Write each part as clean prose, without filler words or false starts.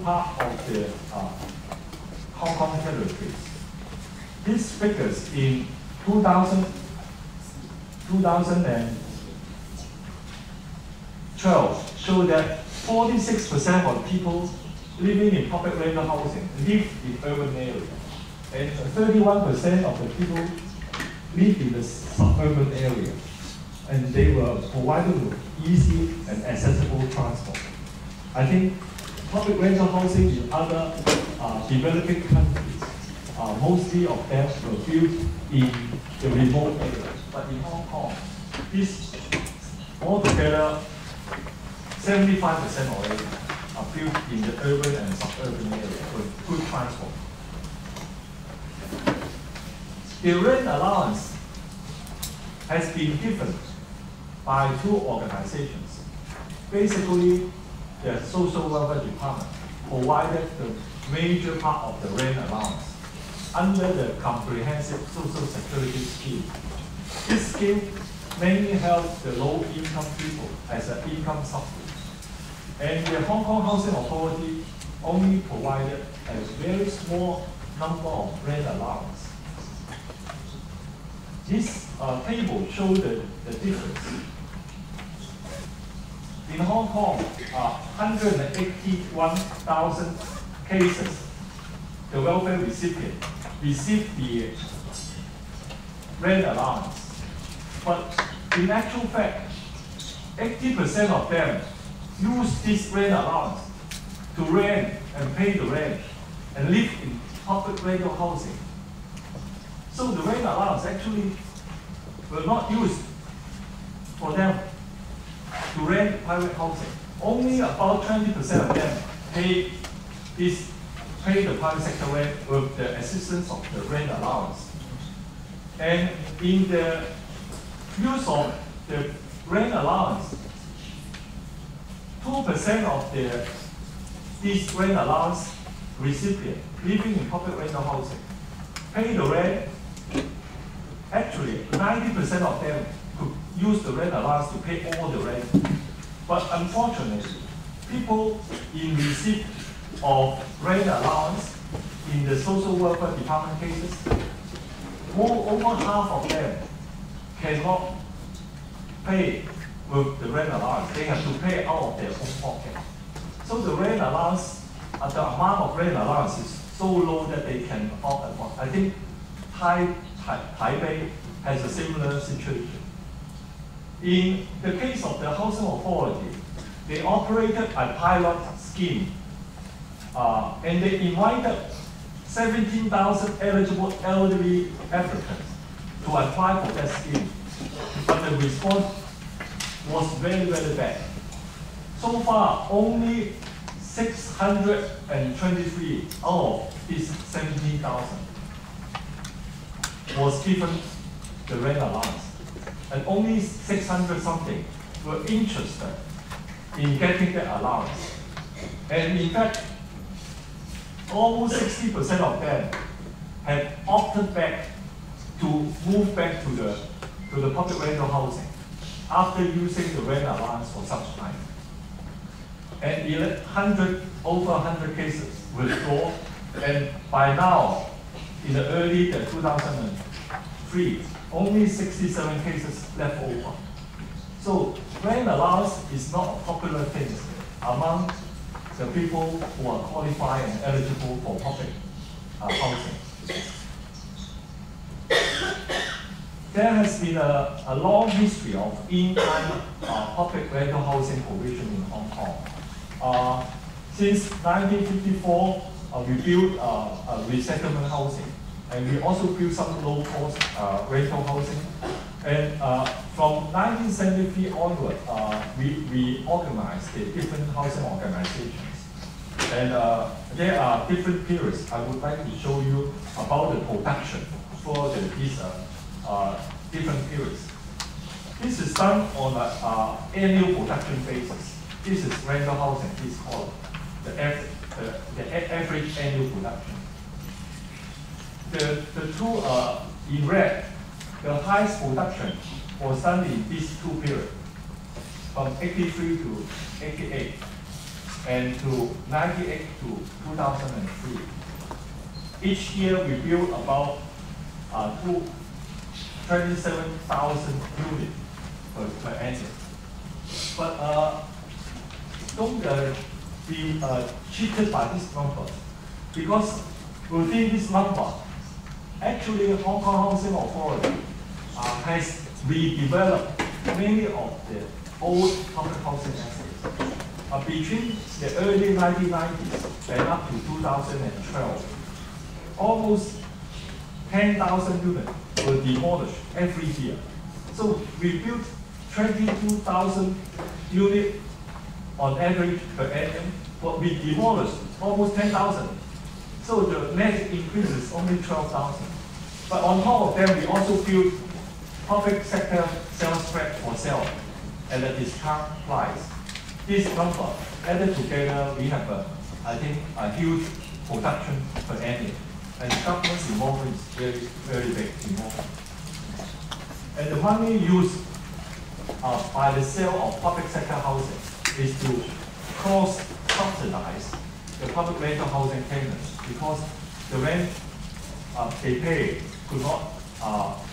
part of the Hong Kong territories. These figures in 2012 show that 46% of people living in public rental housing live in urban areas, and 31% of the people live in the suburban area, and they were provided with easy and accessible transport. I think public rental housing in other developing countries, mostly of them were built in the remote areas. But in Hong Kong, this altogether 75% already are built in the urban and suburban area with good transport. The rent allowance has been given by two organizations. Basically, the Social Welfare Department provided the major part of the rent allowance under the Comprehensive Social Security Scheme. This scheme mainly helps the low-income people as an income subsidy. And the Hong Kong Housing Authority only provided a very small number of rent allowance. This table shows the difference. In Hong Kong, 181,000 cases, the welfare recipient received the rent allowance. But in actual fact, 80% of them use this rent allowance to rent and pay the rent and live in public rental housing. So the rent allowance actually were not used for them to rent private housing. Only about 20% of them pay the private sector rent with the assistance of the rent allowance. And in the use of the rent allowance, 2% of this rent allowance recipient living in public rental housing pay the rent. Actually, 90% of them could use the rent allowance to pay all the rent. But unfortunately, people in receipt of rent allowance in the Social Welfare Department cases, over half of them cannot pay with the rent allowance. They have to pay out of their own pocket. So the rent allowance, the amount of rent allowance is so low that they can afford. I think Taipei has a similar situation. In the case of the Housing Authority, they operated a pilot scheme, and they invited 17,000 eligible elderly applicants to apply for that scheme. But the response was very, very bad. So far, only 623 out of these 17,000 was given the rent allowance. And only 600 something were interested in getting that allowance. And in fact, almost 60% of them had opted back to move back to the public rental housing after using the rent allowance for some time. And over 100 cases withdraw, and by now, in the early 2003, only 67 cases left over. So rent allowance is not a popular thing among the people who are qualified and eligible for public housing. There has been a long history of in-kind public rental housing provision in Hong Kong. Since 1954, we built resettlement housing, and we also built some low-cost rental housing. And from 1973 onward, we organized the different housing organizations. And there are different periods. I would like to show you about the production for these different periods. This is done on an annual production basis. This is rental housing. This is called the average annual production. The two in red, the highest production was done in these two periods, from 83 to 88. and to 98 to 2003. Each year we build about 27,000 units per annum. But don't be cheated by this number, because within this number, actually Hong Kong Housing Authority has redeveloped many of the old public housing assets. Between the early 1990s and up to 2012, almost 10,000 units were demolished every year. So we built 22,000 units on average per annum, but we demolished almost 10,000. So the net increase is only 12,000. But on top of them, we also built public sector sales flat for sale at a discount price. This number added together, we have I think a huge production per annum. And government's involvement is very, very big involvement. And the money used by the sale of public sector housing is to cross-subsidize the public rental housing tenants, because the rent they pay could not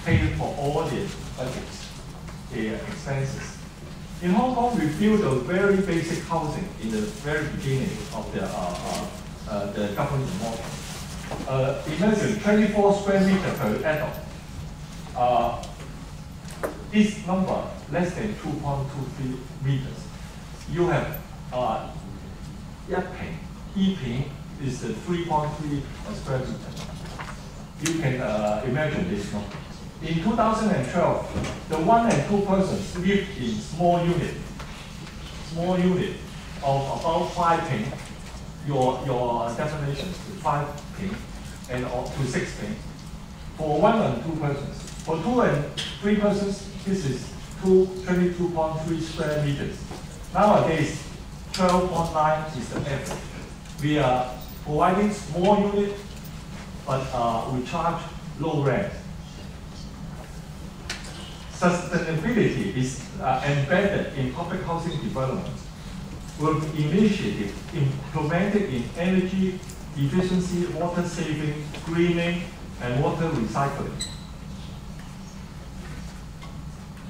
pay for all the budgets, the expenses. In Hong Kong, we built a very basic housing in the very beginning of the government involvement. Imagine 24 square meters per adult. This number less than 2.23 meters. You have 一平, 一平 is the 3.3 square meters. You can imagine this number. In 2012, the 1 and 2 persons lived in small unit of about 5 ping. Your definition is 5 ping and to 6 ping for 1 and 2 persons. For 2 and 3 persons, this is 22.3 square meters. Nowadays, 12.9 is the average. We are providing small unit, but we charge low rent. Sustainability is embedded in public housing development, with initiatives implemented in energy efficiency, water saving, greening, and water recycling.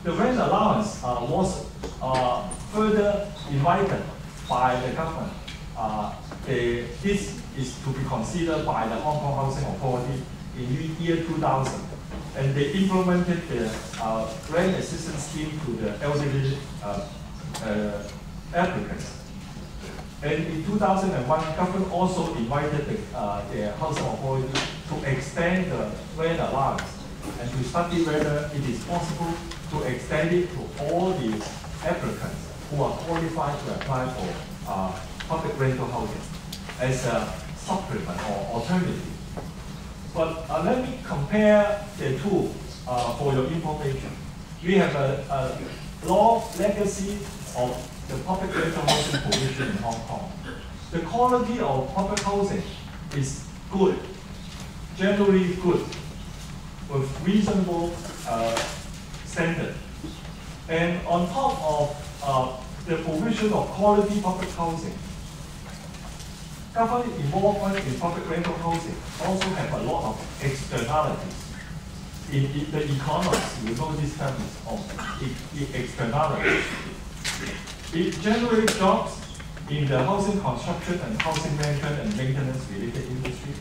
The rent allowance was further invited by the government. This is to be considered by the Hong Kong Housing Authority in year 2000. And they implemented the rent assistance scheme to the elderly applicants. And in 2001, government also invited the Housing Authority to extend the rent allowance and to study whether it is possible to extend it to all the applicants who are qualified to apply for public rental housing as a supplement or alternative. But let me compare the two for your information. We have a long legacy of the public rental housing provision in Hong Kong. The quality of public housing is good, generally good, with reasonable standard. And on top of the provision of quality public housing, government involvement in public rental housing also have a lot of externalities. In the economics, you know these terms of externalities. It generates jobs in the housing construction and housing management and maintenance related industry.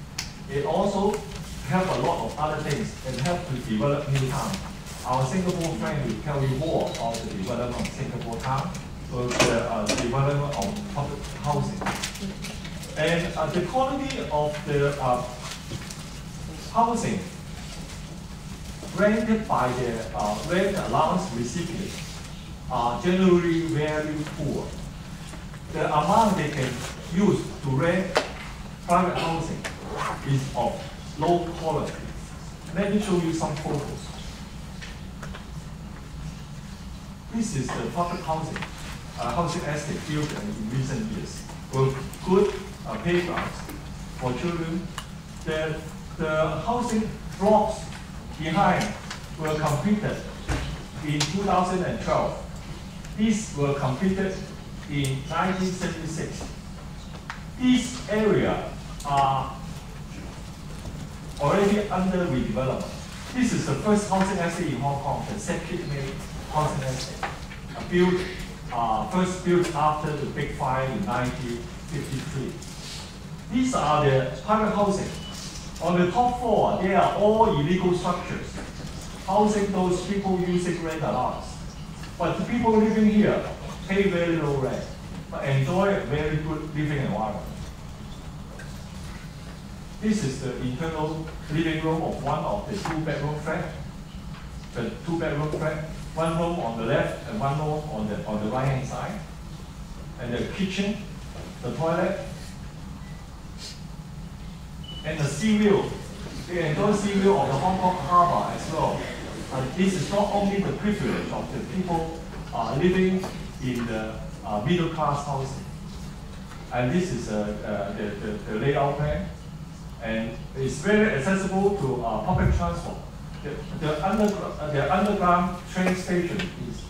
It also help a lot of other things and help to develop new towns. Our Singapore friend will tell you more of the development of Singapore town, with the development of public housing. And the quality of the housing rented by the rent allowance recipients are generally very poor. The amount they can use to rent private housing is of low quality. Let me show you some photos. This is the public housing estate built in recent years with good playgrounds for children. The housing blocks behind were completed in 2012. These were completed in 1976. these areas are already under redevelopment. This is the first housing estate in Hong Kong, the Circuit May housing estate, first built after the Big Fire in 1953. These are the private housing. On the top floor, they are all illegal structures, housing those people using rent allowance. But the people living here pay very low rent, but enjoy a very good living environment. This is the internal living room of one of the two-bedroom flat. The two-bedroom flat, one room on the left and one room on the right-hand side. And the kitchen, the toilet, and the sea view. They enjoy sea view of the Hong Kong Harbour as well. This is not only the privilege of the people living in the middle class housing. And this is the layout plan. And it's very accessible to public transport. The underground train station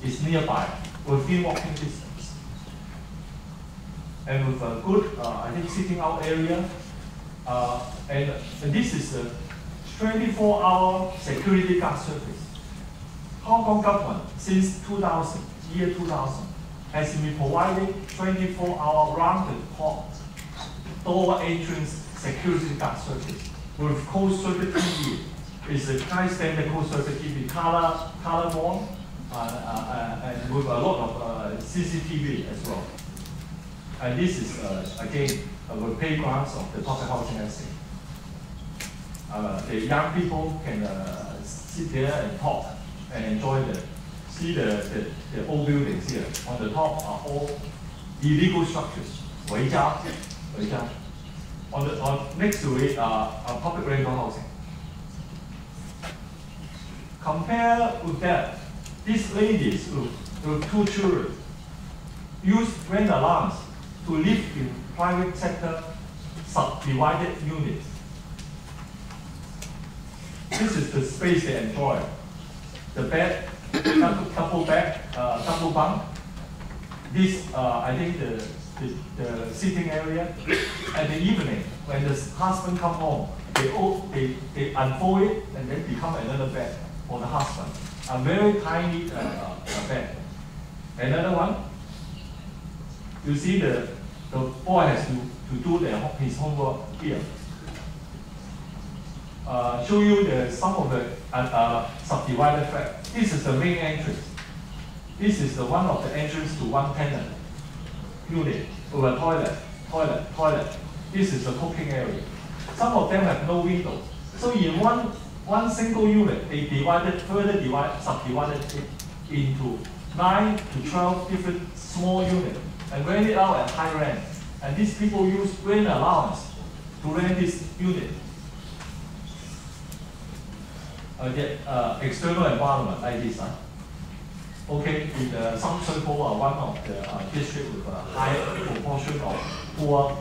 is nearby, within walking distance. And with a good, I think, sitting out area. And this is a 24-hour security guard service. Hong Kong government, since 2000, year 2000, has been providing 24-hour round-the-clock door entrance security guard service with closed-circuit TV. It's a high standard closed-circuit TV, color one, and with a lot of CCTV as well. And this is again the playgrounds of the public housing estate. The young people can sit there and talk and enjoy see the old buildings here. On the top are all illegal structures, 违家. Next to it are public rental housing. Compare with that, these ladies with 2 children use rent allowance to live in private sector subdivided units. This is the space they enjoy. The bed, double bed, double bunk. This, I think, the sitting area. At the evening, when the husband comes home, they unfold it and then become another bed for the husband. A very tiny bed. Another one, you see the boy has to do his homework here. Show you some of the subdivided flat. This is the main entrance. This is one of the entrance to one tenant unit with a toilet. This is the cooking area. Some of them have no windows. So in one single unit, they subdivided it into 9 to 12 different small units and rent it out at high rent. And these people use rent allowance to rent this unit. External environment like this. Okay, in the Sam Shui Po, one of the districts with a high proportion of poor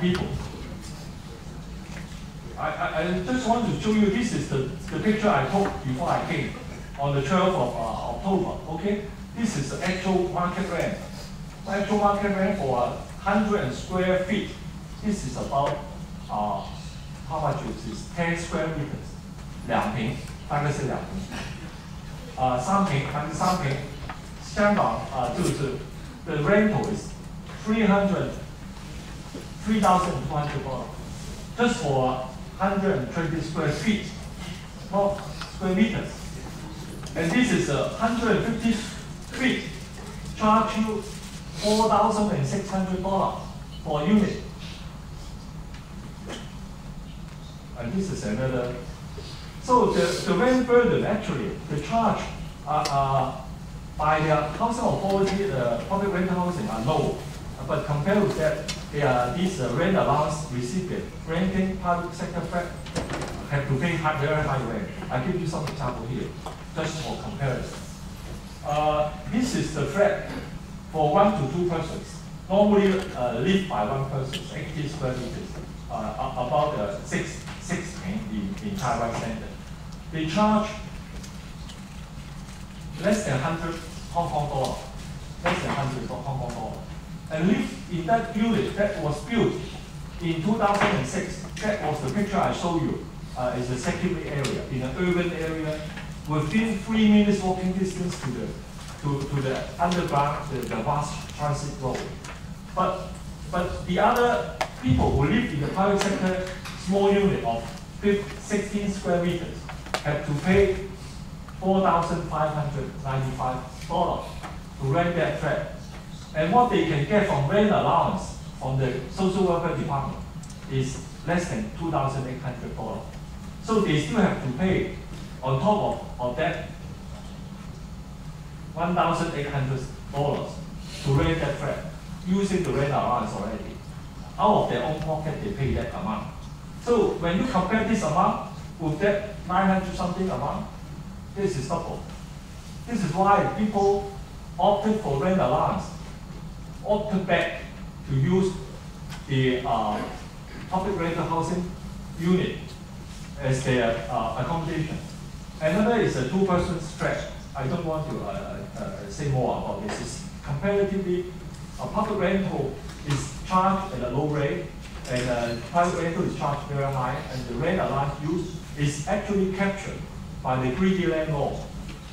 people. I just want to show you, this is the picture I took before I came on the 12th of October. Okay, this is the actual market rent. Actual market rent for 100 square feet. This is about how much is this? 10 square meters. 2坪，大概是2坪。3坪，3坪，香港就是 the rental is $3,200 just for 120 square feet, not square meters. And this is 150 feet, charge you $4,600 for a unit. And this is another. So the rent burden, actually, the charge by the housing authority, the public rental housing are low. But compared with that, these rent allowance recipients renting private sector flat have to pay very high rent. I give you some example here, just for comparison. This is the flat for 1 to 2 persons. Normally lived by one person, 80 square meters, about 6 in Taiwan standard. They charge less than 100 Hong Kong dollar, less than 100 Hong Kong dollar, and live in that unit that was built in 2006, that was the picture I showed you. Is a secondary area, in an urban area, within 3 minutes walking distance to the underground, the vast transit road. But the other people who live in the private sector, small unit of 16 square meters, have to pay $4,595 to rent that flat. And what they can get from rent allowance from the social welfare department is less than $2,800. So they still have to pay on top of that $1,800 to rent that flat, using the rent allowance already. Out of their own pocket, they pay that amount. So when you compare this amount with that 900 something amount, this is double. This is why people opted for rent allowance, opted back to use the public rental housing unit as their accommodation. Another is a 2-person flat. I don't want to say more about this. It's comparatively, public rental is charged at a low rate, and private rental is charged very high, and the rent allowance use is actually captured by the greedy landlord.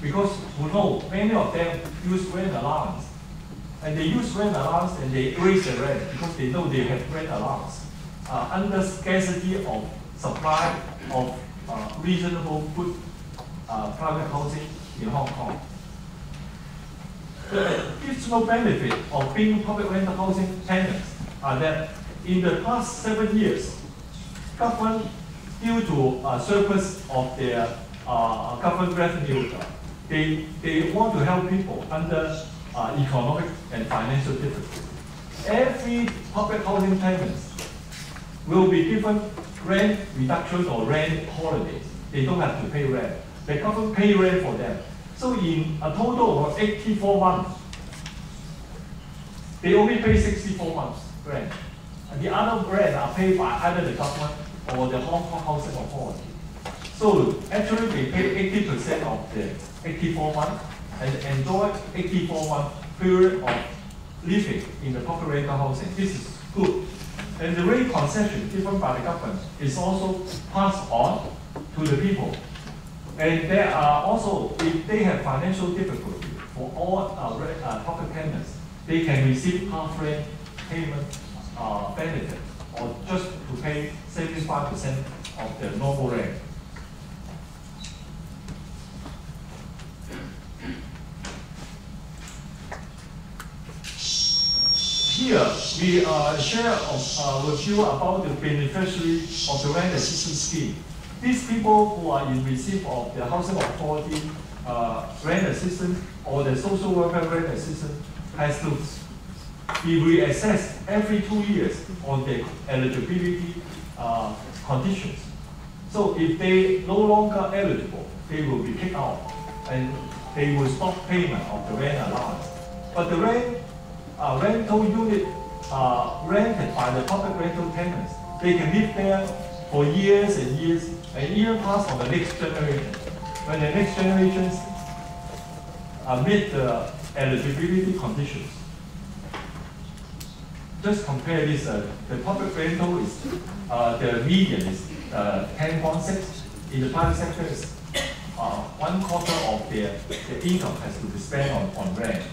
Because we know many of them use rent allowance, and they use rent allowance and they raise the rent because they know they have rent allowance. Under scarcity of supply of reasonable good private housing in Hong Kong. The additional benefit of being public rental housing tenants are that in the past 7 years, government, due to surplus of their government revenue, they want to help people under economic and financial difficulty. Every public housing tenants will be given rent reduction or rent holidays. They don't have to pay rent. The government pay rent for them. So in a total of 84 months, they only pay 64 months rent. And the other rent are paid by either the government or the Hong Kong Housing Authority. So actually they pay 80% of the 84 months and enjoy 84 month period of living in the public rental housing. This is good. And the rate concession given by the government is also passed on to the people. And there are also, if they have financial difficulty, for all public tenants, they can receive half rent payment benefit, or just to pay 75% of the normal rent. Here, we share with you about the beneficiary of the rent assistance scheme. These people who are in receipt of the Housing Authority rent assistance or the social welfare rent assistance has to be reassessed every 2 years on their eligibility conditions. So if they no longer eligible, they will be kicked out and they will stop payment of the rent allowance. But the rental unit rented by the public rental tenants, they can live there for years and years, and even pass on the next generation. When the next generations meet the eligibility conditions. Just compare this, the public rental is, the median is 10.6. In the private sector is 1/4 of their income has to be spent on rent.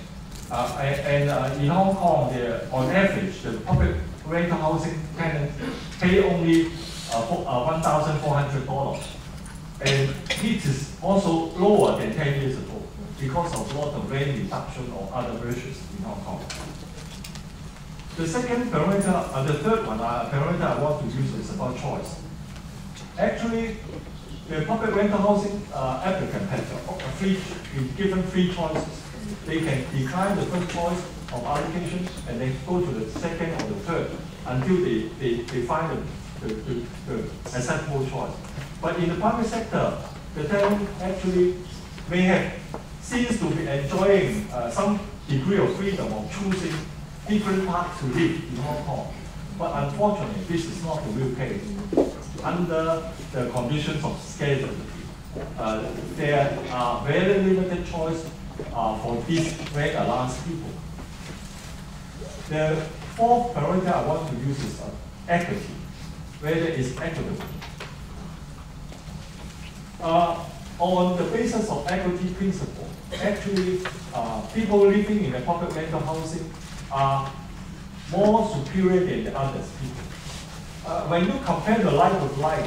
In Hong Kong, on average, the public rental housing tenants pay only $1,400. And it is also lower than 10 years ago because of a lot of rent reduction or other measures in Hong Kong. The second parameter, the third one, parameter I want to use is about choice. Actually, the public rental housing applicant has been given 3 choices. They can decline the first choice of allocation and then go to the second or the third until they find the acceptable choice. But in the private sector, the tenant actually seems to be enjoying some degree of freedom of choosing different parts to live in Hong Kong. But unfortunately, this is not the real case. Under the conditions of scarcity, there are very limited choice for these rent allowance people. The fourth parameter I want to use is equity, whether it's equitable. On the basis of equity principle, actually, people living in the public rental housing are more superior than the others people. When you compare the like with like,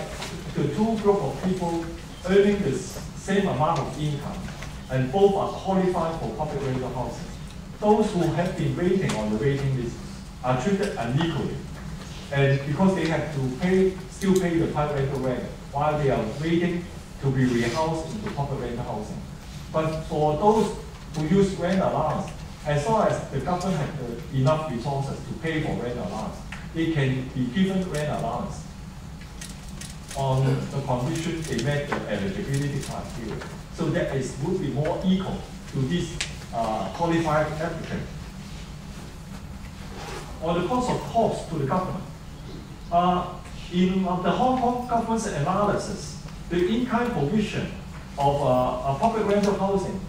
the two groups of people earning the same amount of income, and both are qualified for public rental housing, those who have been waiting on the waiting list are treated unequally. And because they have to still pay the private rental rent while they are waiting to be rehoused into public rental housing. But for those who use rent allowance, as long as the government has enough resources to pay for rent allowance, they can be given rent allowance on the condition they met the eligibility criteria. So that would be more equal to this qualified applicant. On the cost to the government, in the Hong Kong government's analysis, the in-kind provision of a public rental housing,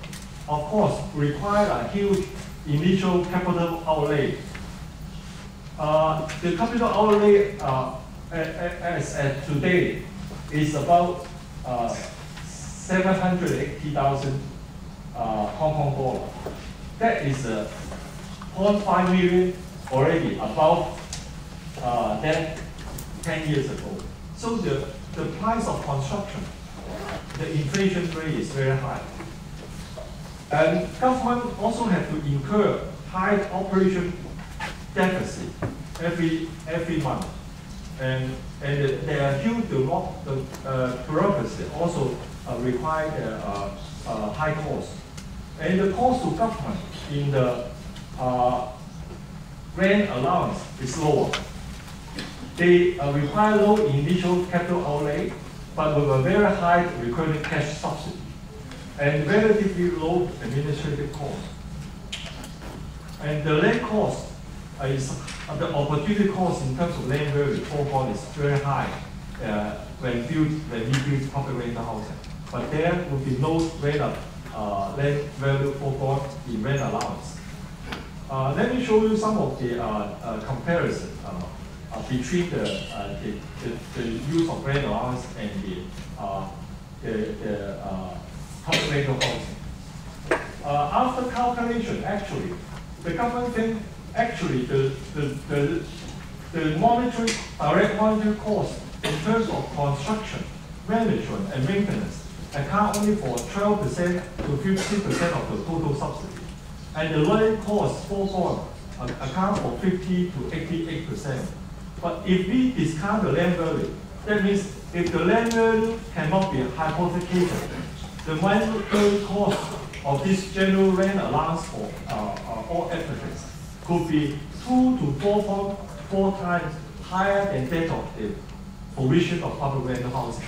of course, require a huge initial capital outlay. The capital outlay as at today is about 780,000 Hong Kong dollar. That is 0.5 million already above that 10 years ago. So the price of construction, the inflation rate is very high. And government also have to incur high operation deficit every month. And there are due to the bureaucracy also require high cost. And the cost to government in the rent allowance is lower. They require low initial capital outlay, but with a very high recurring cash subsidy and relatively low administrative cost. And the land cost is the opportunity cost in terms of land value foregone is very high when we build public rental housing. But there will be no land value foregone in rent allowance. Let me show you some of the comparison between the use of rent allowance and the public rental housing. After calculation, actually, the government think actually the direct monetary cost in terms of construction, management, and maintenance account only for 12% to 50% of the total subsidy. And the land cost foregone account for 50 to 88%. But if we discount the land value, that means if the land value cannot be hypothecated, the land value cost of this general rent allowance for all applicants could be 2 to 4 times higher than that of the provision of public rental housing.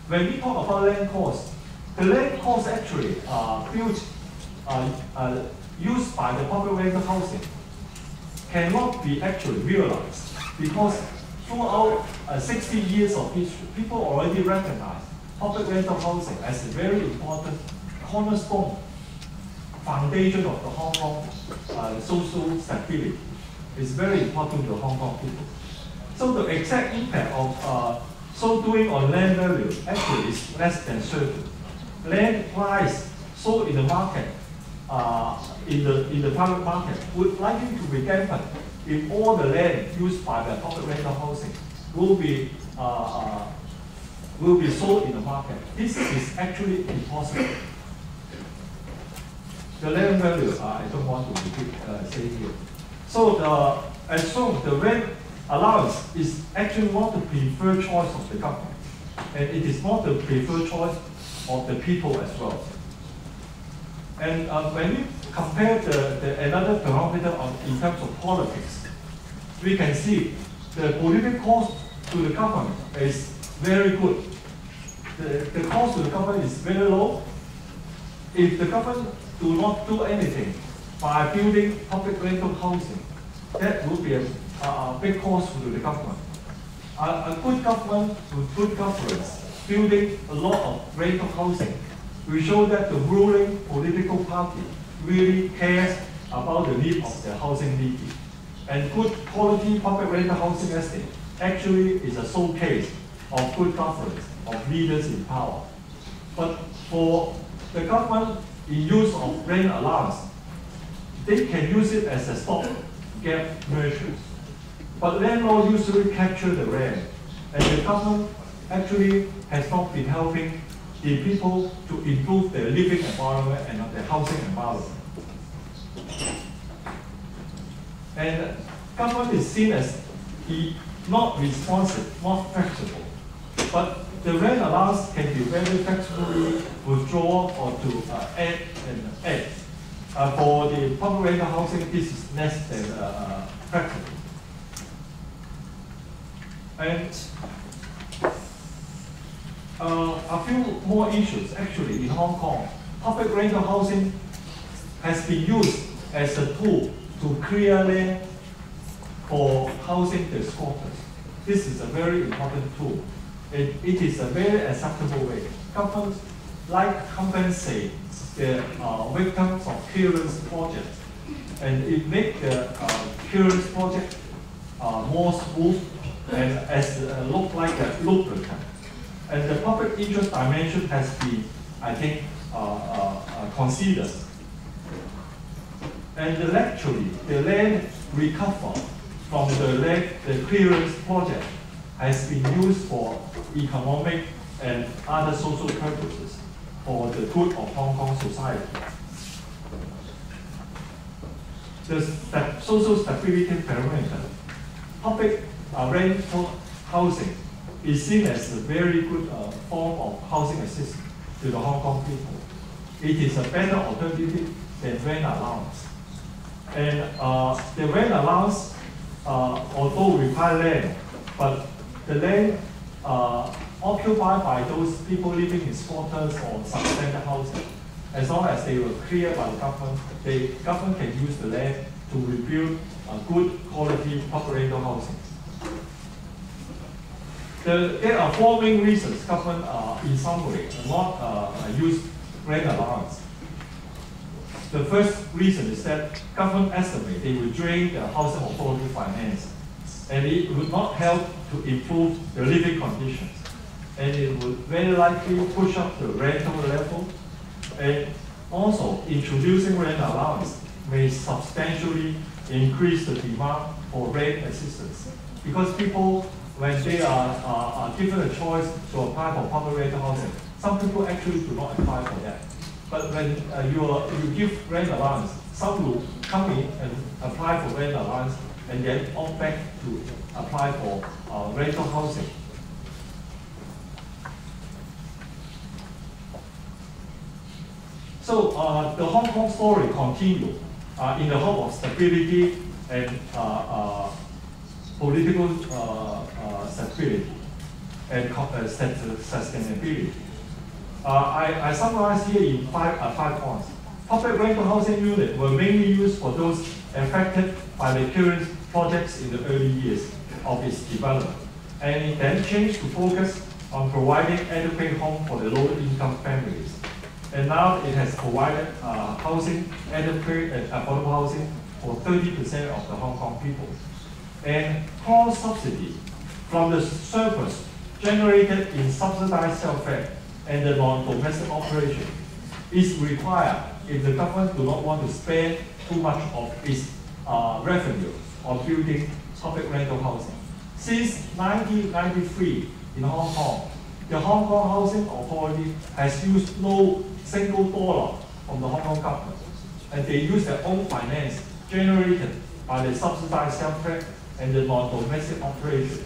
When we talk about land costs, the land costs actually used by the public rental housing cannot be actually realized because throughout 60 years of history, people already recognize public rental housing as a very important cornerstone foundation of the Hong Kong social stability. It's very important to Hong Kong people. So the exact impact of so doing on land value actually is less than certain. Land price sold in the market, in the private market, would likely to be dampened if all the land used by the public rental housing will be sold in the market. This is actually impossible. The land value, I don't want to repeat, say here. So as shown, the rent allowance is actually not the preferred choice of the government, and it is not the preferred choice of the people as well. And when we compare another parameter in terms of politics, we can see the political cost to the government is very good. The cost to the government is very low. If the government do not do anything by building public rental housing, that will be a big cost to the government. A good government with good governance, building a lot of rental housing, will show that the ruling political party really cares about the need of the housing needy. And good quality public rental housing estate actually is a showcase of good governance of leaders in power. But for the government in use of rent allowance, they can use it as a stopgap measure. But landlord usually capture the rent, and the government actually has not been helping the people to improve their living environment and their housing environment. And government is seen as not responsive, not flexible. But the rent allowance can be very flexibly withdrawn or to add and add. For the public rental housing, this is less than flexible. And a few more issues actually in Hong Kong. Public rental housing has been used as a tool to clear land for housing the squatters. This is a very important tool. It is a very acceptable way. Governments like compensate the victims of clearance projects, and it makes the clearance project more smooth and as look like a lubricant. And the public interest dimension has been, I think, considered. And actually, the land recovered from the clearance project has been used for economic and other social purposes for the good of Hong Kong society. The social stability parameter, public rental housing is seen as a very good form of housing assistance to the Hong Kong people. It is a better alternative than rent allowance. And the rent allowance, although require land, but the land occupied by those people living in squatters or substandard housing, as long as they were cleared by the government can use the land to rebuild good quality public rental housing. There are four main reasons government, in some way, not use rent allowance. The first reason is that government estimate they will drain the housing authority finance, and it would not help to improve the living conditions, and it would very likely push up the rental level, and also introducing rent allowance may substantially increase the demand for rent assistance, because people, when they are given a choice to apply for public rental housing, some people actually do not apply for that. But when you give rent allowance, some will come in and apply for rent allowance and then opt back to apply for rental housing. So the Hong Kong story continues in the hope of stability and political stability and sustainability. I summarize here in five points. Public rental housing units were mainly used for those affected by the current projects in the early years of its development, and it then changed to focus on providing adequate home for the low-income families. And now it has provided housing, adequate and affordable housing for 30% of the Hong Kong people. And core subsidy from the surplus generated in subsidized self-help and the non-domestic operation is required if the government do not want to spend too much of its revenue on building public rental housing. Since 1993 in Hong Kong, the Hong Kong Housing Authority has used no single dollar from the Hong Kong government, and they use their own finance generated by the subsidized self-help and the non-domestic operation.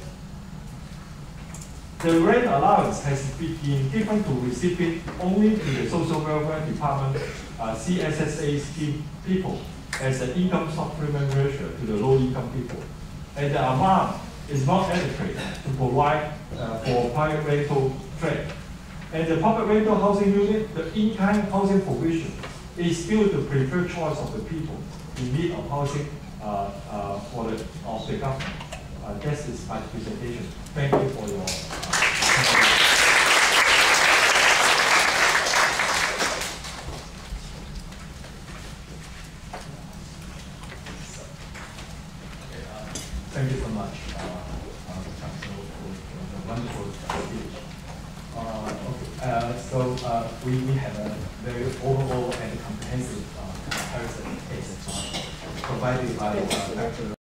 The rent allowance has been given to recipients only to the Social Welfare Department CSSA scheme people as an income supplement measure to the low-income people. And the amount is not adequate to provide for private rental trade. And the public rental housing unit, the in-kind housing provision, is still the preferred choice of the people in need of housing of the government. This is my presentation. Thank you for your Thank you so much, Council, for the wonderful speech. Okay, we have a very overall and comprehensive comparison case provided by Dr.